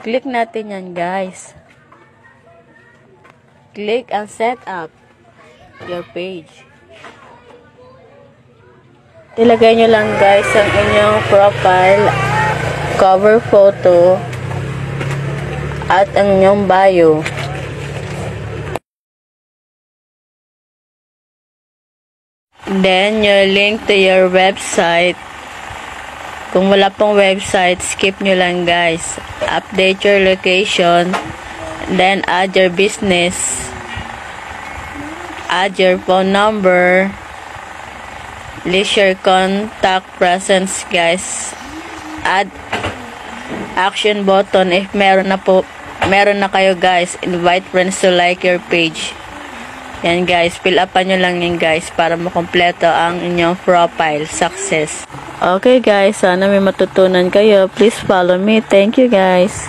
Click natin yan, guys. Click and set up your page. Ilagay nyo lang, guys, ang inyong profile, cover photo, at ang inyong bio. Then, your link to your website. Kung wala pong website, skip nyo lang, guys. Update your location. Then, add your business. Add your phone number. List your contact presence, guys. Add action button if meron na kayo, guys. Invite friends to like your page. Yan, guys, fill upan nyo lang yan, guys, para makompleto ang inyong profile. Success. Okay, guys, sana may matutunan kayo. Please follow me. Thank you, guys.